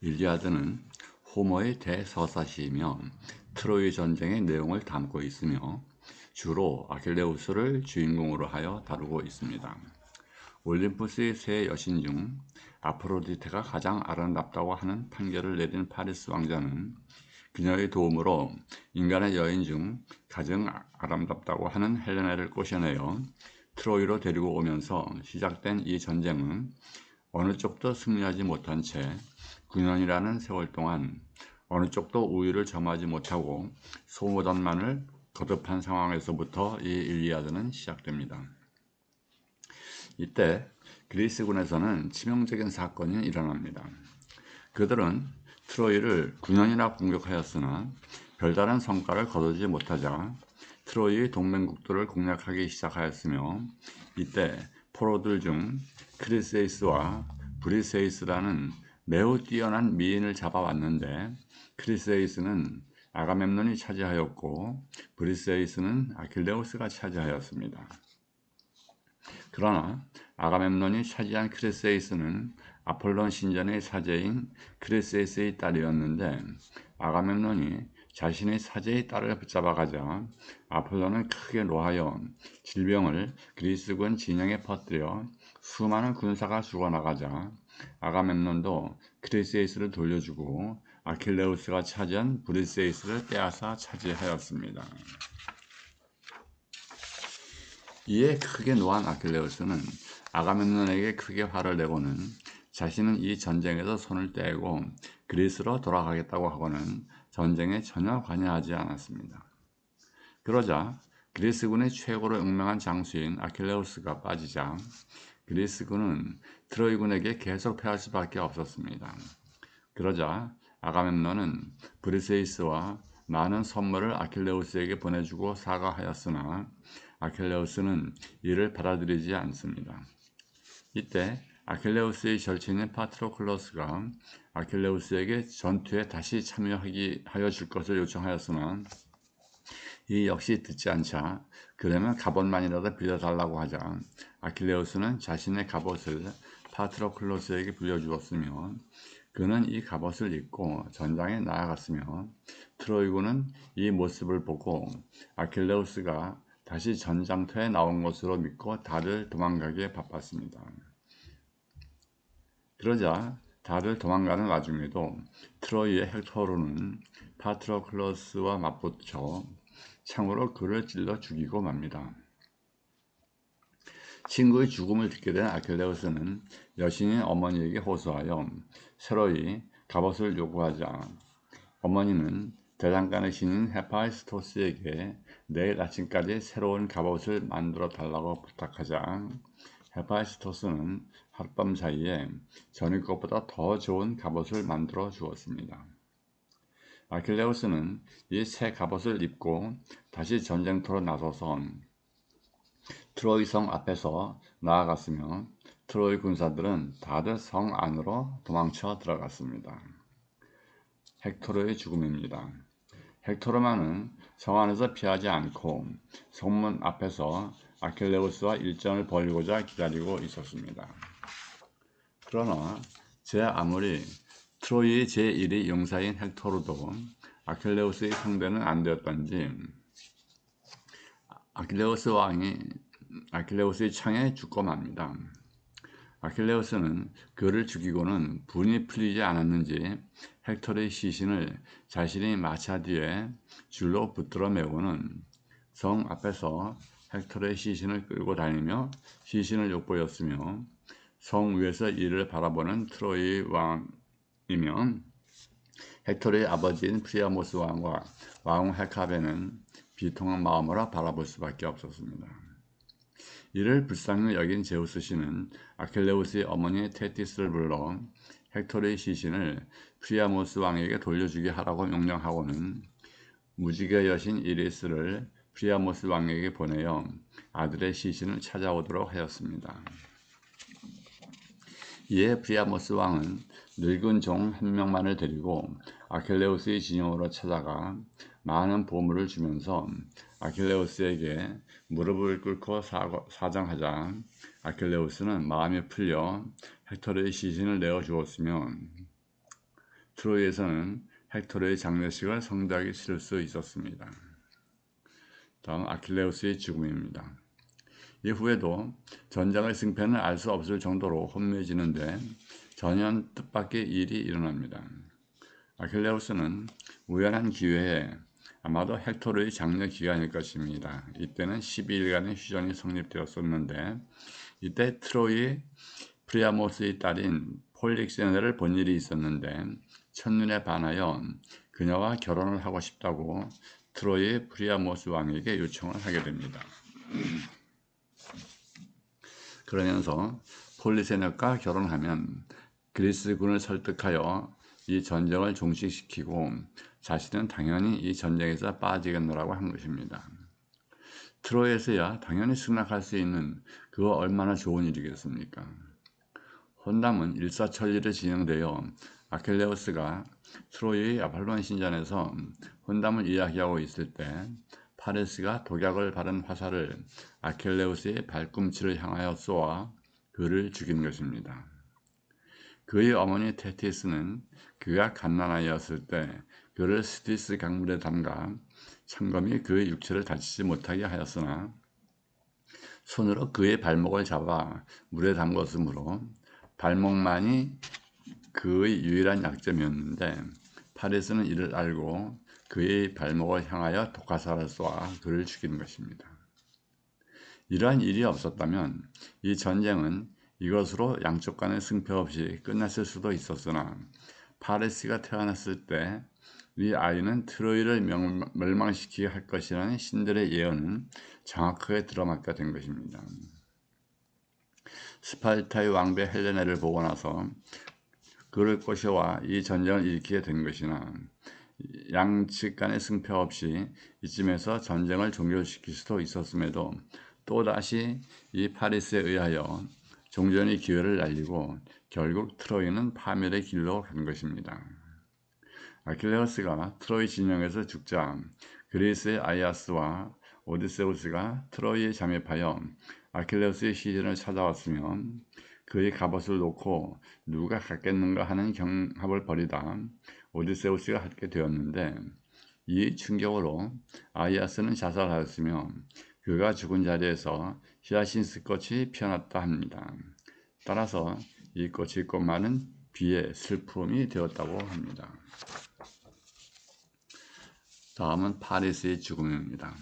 일리아드는 호머의 대서사시이며 트로이 전쟁의 내용을 담고 있으며 주로 아킬레우스를 주인공으로 하여 다루고 있습니다. 올림푸스의 세 여신 중 아프로디테가 가장 아름답다고 하는 판결을 내린 파리스 왕자는 그녀의 도움으로 인간의 여인 중 가장 아름답다고 하는 헬레나를 꼬셔내어 트로이로 데리고 오면서 시작된 이 전쟁은 어느 쪽도 승리하지 못한 채 9년이라는 세월 동안 어느 쪽도 우위를 점하지 못하고 소모전만을 거듭한 상황에서부터 이 일리아드는 시작됩니다. 이때 그리스군에서는 치명적인 사건이 일어납니다. 그들은 트로이를 9년이나 공격하였으나 별다른 성과를 거두지 못하자 트로이의 동맹국들을 공략하기 시작하였으며 이때 포로들 중 크리세이스와 브리세이스라는 매우 뛰어난 미인을 잡아왔는데 크리세이스는 아가멤논이 차지하였고 브리세이스는 아킬레우스가 차지하였습니다. 그러나 아가멤논이 차지한 크리세이스는 아폴론 신전의 사제인 크리세이스의 딸이었는데 아가멤논이 자신의 사제의 딸을 붙잡아가자 아폴론은 크게 노하여 질병을 그리스군 진영에 퍼뜨려 수많은 군사가 죽어나가자 아가멤논도 크리세이스를 돌려주고 아킬레우스가 차지한 브리세이스를 빼앗아 차지하였습니다. 이에 크게 노한 아킬레우스는 아가멤논에게 크게 화를 내고는 자신은 이 전쟁에서 손을 떼고 그리스로 돌아가겠다고 하고는 전쟁에 전혀 관여하지 않았습니다. 그러자 그리스군의 최고로 용맹한 장수인 아킬레우스가 빠지자 그리스군은 트로이군에게 계속 패할 수밖에 없었습니다. 그러자 아가멤논은 브리세이스와 많은 선물을 아킬레우스에게 보내주고 사과하였으나 아킬레우스는 이를 받아들이지 않습니다. 이때 아킬레우스의 절친인 파트로클로스가 아킬레우스에게 전투에 다시 참여하여 줄 것을 요청하였으나 이 역시 듣지 않자 그러면 갑옷만이라도 빌려달라고 하자 아킬레우스는 자신의 갑옷을 파트로클로스에게 빌려주었으며 그는 이 갑옷을 입고 전장에 나아갔으며 트로이군은 이 모습을 보고 아킬레우스가 다시 전장터에 나온 것으로 믿고 다들 도망가기에 바빴습니다. 그러자 다들 도망가는 와중에도 트로이의 헥토르는 파트로클로스와 맞붙어 창으로 그를 찔러 죽이고 맙니다. 친구의 죽음을 듣게 된 아킬레우스는 여신의 어머니에게 호소하여 새로이 갑옷을 요구하자 어머니는 대장간의 신인 헤파이스토스에게 내일 아침까지 새로운 갑옷을 만들어 달라고 부탁하자 헤파이스토스는 하룻밤 사이에 전의 것보다 더 좋은 갑옷을 만들어 주었습니다. 아킬레우스는 이 새 갑옷을 입고 다시 전쟁터로 나서서 트로이 성 앞에서 나아갔으며 트로이 군사들은 다들 성 안으로 도망쳐 들어갔습니다. 헥토르의 죽음입니다. 헥토르만은 성 안에서 피하지 않고 성문 앞에서 아킬레우스와 일전을 벌이고자 기다리고 있었습니다. 그러나 아무리 트로이의 제1의 용사인 헥토르도 아킬레우스의 상대는 안 되었던지 아킬레우스의 창에 죽고 맙니다. 아킬레우스는 그를 죽이고는 분이 풀리지 않았는지 헥토르의 시신을 자신의 마차 뒤에 줄로 붙들어 메고는 성 앞에서 헥토르의 시신을 끌고 다니며 시신을 욕보였으며 성 위에서 이를 바라보는 트로이 왕이며 헥토르의 아버지인 프리아모스 왕과 왕후 헬카베는 비통한 마음으로 바라볼 수밖에 없었습니다. 이를 불쌍히 여긴 제우스 신은 아킬레우스의 어머니 테티스를 불러 헥토르의 시신을 프리아모스 왕에게 돌려주게 하라고 명령하고는 무지개 여신 이리스를 프리아모스 왕에게 보내어 아들의 시신을 찾아오도록 하였습니다. 이에 프리아모스 왕은 늙은 종 한 명만을 데리고 아킬레우스의 진영으로 찾아가 많은 보물을 주면서 아킬레우스에게 무릎을 꿇고 사정하자 아킬레우스는 마음이 풀려 헥토르의 시신을 내어 주었으며 트로이에서는 헥토르의 장례식을 성대하게 치를 수 있었습니다. 다음 아킬레우스의 죽음입니다. 이후에도 전쟁의 승패는 알 수 없을 정도로 혼미해지는데 전혀 뜻밖의 일이 일어납니다. 아킬레우스는 우연한 기회에 아마도 헥토르의 장례 기간일 것입니다. 이때는 12일간의 휴전이 성립되었었는데 이때 트로이 프리아모스의 딸인 폴릭세네를 본 일이 있었는데 첫눈에 반하여 그녀와 결혼을 하고 싶다고 트로이 프리아모스 왕에게 요청을 하게 됩니다. 그러면서 폴리세네과 결혼하면 그리스군을 설득하여 이 전쟁을 종식시키고 자신은 당연히 이 전쟁에서 빠지겠노라고 한 것입니다. 트로이에서야 당연히 승낙할 수 있는 그거 얼마나 좋은 일이겠습니까? 혼담은 일사천리로 진행되어 아킬레우스가 트로이의 아폴론 신전에서 혼담을 이야기하고 있을 때 파레스가 독약을 바른 화살을 아킬레우스의 발꿈치를 향하여 쏘아 그를 죽인 것입니다. 그의 어머니 테티스는 그가 갓난아이였을 때 그를 스티스 강물에 담가 창검이 그의 육체를 다치지 못하게 하였으나 손으로 그의 발목을 잡아 물에 담궜으므로 발목만이 그의 유일한 약점이었는데 파레스는 이를 알고 그의 발목을 향하여 독화살을 쏘아 그를 죽인 것입니다. 이러한 일이 없었다면 이 전쟁은 이것으로 양쪽 간의 승패 없이 끝났을 수도 있었으나 파레스가 태어났을 때 이 아이는 트로이를 멸망시키게 할 것이라는 신들의 예언은 정확하게 들어맞게 된 것입니다. 스파르타의 왕비 헬레네를 보고 나서 그를 꼬셔와 이 전쟁을 일으키게 된 것이나 양측 간의 승패 없이 이쯤에서 전쟁을 종결시킬 수도 있었음에도 또다시 이 파리스에 의하여 종전의 기회를 날리고 결국 트로이는 파멸의 길로 간 것입니다. 아킬레우스가 트로이 진영에서 죽자 그리스의 아이아스와 오디세우스가 트로이에 잠입하여 아킬레우스의 시신을 찾아왔으며 그의 갑옷을 놓고 누가 갖겠는가 하는 경합을 벌이다 오디세우스가 갖게 되었는데 이 충격으로 아이아스는 자살하였으며 그가 죽은 자리에서 히아신스 꽃이 피어났다 합니다. 따라서 이 꽃의 꽃말은 비의 슬픔이 되었다고 합니다. 다음은 파리스의 죽음입니다.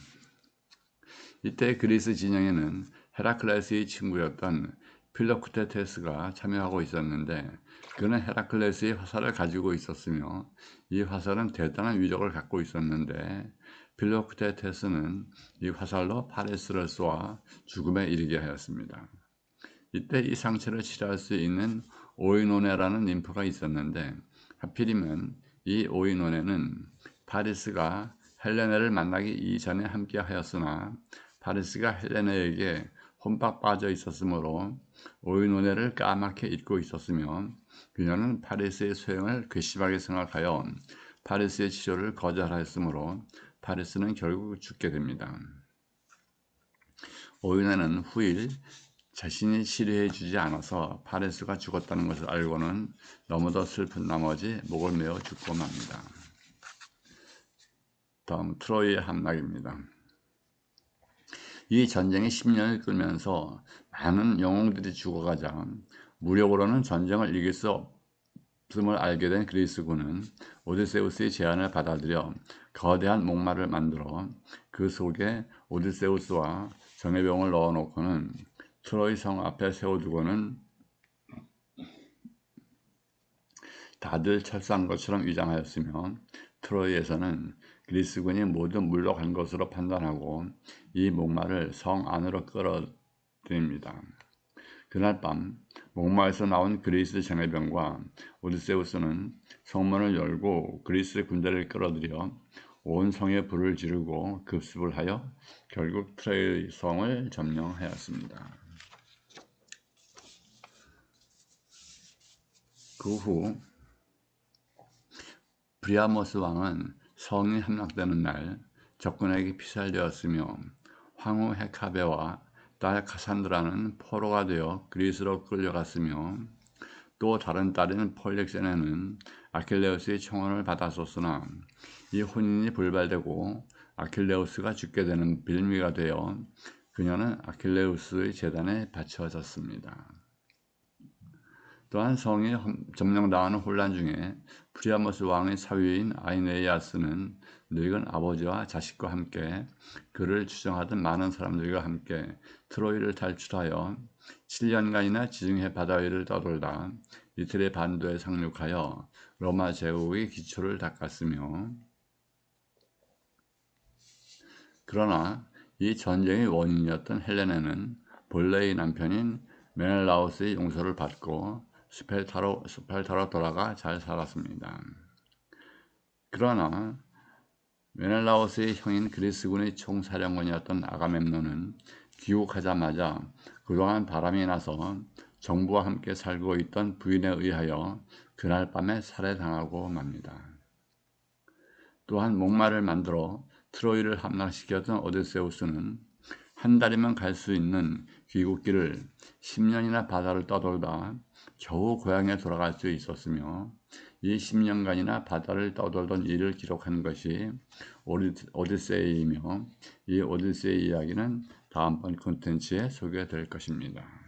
이때 그리스 진영에는 헤라클레스의 친구였던 필로쿠테테스가 참여하고 있었는데 그는 헤라클레스의 화살을 가지고 있었으며 이 화살은 대단한 위력을 갖고 있었는데 필로쿠테테스는 이 화살로 파리스를 쏘아 죽음에 이르게 하였습니다. 이때 이 상처를 치료할 수 있는 오이노네라는 ним프가 있었는데 하필이면 이 오이노네는 파리스가 헬레네를 만나기 이전에 함께 하였으나 파리스가 헬레네에게 혼밥 빠져 있었으므로 오이노네를 까맣게 잊고 있었으며 그녀는 파리스의 소행을 괘씸하게 생각하여 파리스의 치료를 거절하였으므로 파리스는 결국 죽게 됩니다. 오이노네는 후일 자신이 치료해 주지 않아서 파리스가 죽었다는 것을 알고는 너무도 슬픈 나머지 목을 메어 죽고 맙니다. 다음 트로이의 함락입니다. 이 전쟁이 10년을 끌면서 많은 영웅들이 죽어가자 무력으로는 전쟁을 이길 수 없음을 알게 된 그리스군은 오디세우스의 제안을 받아들여 거대한 목마를 만들어 그 속에 오디세우스와 정예병을 넣어놓고는 트로이 성 앞에 세워두고는 다들 철수한 것처럼 위장하였으며 트로이에서는 그리스군이 모두 물러간 것으로 판단하고 이 목마를 성 안으로 끌어들입니다. 그날 밤 목마에서 나온 그리스 정예병과 오디세우스는 성문을 열고 그리스 군대를 끌어들여 온 성에 불을 지르고 급습을 하여 결국 트로이 성을 점령하였습니다. 그 후 프리아모스 왕은 성이 함락되는 날 적군에게 피살되었으며 황후 헤카베와 딸 카산드라는 포로가 되어 그리스로 끌려갔으며 또 다른 딸인 폴릭세네는 아킬레우스의 청혼을 받았었으나 이 혼인이 불발되고 아킬레우스가 죽게 되는 빌미가 되어 그녀는 아킬레우스의 제단에 바쳐졌습니다. 또한 성이 점령당하는 혼란 중에 프리아모스 왕의 사위인 아이네이아스는 늙은 아버지와 자식과 함께 그를 추종하던 많은 사람들과 함께 트로이를 탈출하여 7년간이나 지중해 바다 위를 떠돌다 이틀의 반도에 상륙하여 로마 제국의 기초를 닦았으며, 그러나 이 전쟁의 원인이었던 헬레네는 본래의 남편인 메넬라우스의 용서를 받고 스팔타로 돌아가 잘 살았습니다. 그러나 메넬라우스의 형인 그리스군의 총사령관이었던 아가멤논은 귀국하자마자 그동안 바람이 나서 정부와 함께 살고 있던 부인에 의하여 그날 밤에 살해당하고 맙니다. 또한 목마를 만들어 트로이를 함락시켰던 오데세우스는 한 달이면 갈 수 있는 귀국길을 10년이나 바다를 떠돌다 겨우 고향에 돌아갈 수 있었으며, 이 10년간이나 바다를 떠돌던 일을 기록한 것이 오디세이이며, 이 오디세이 이야기는 다음번 콘텐츠에 소개될 것입니다.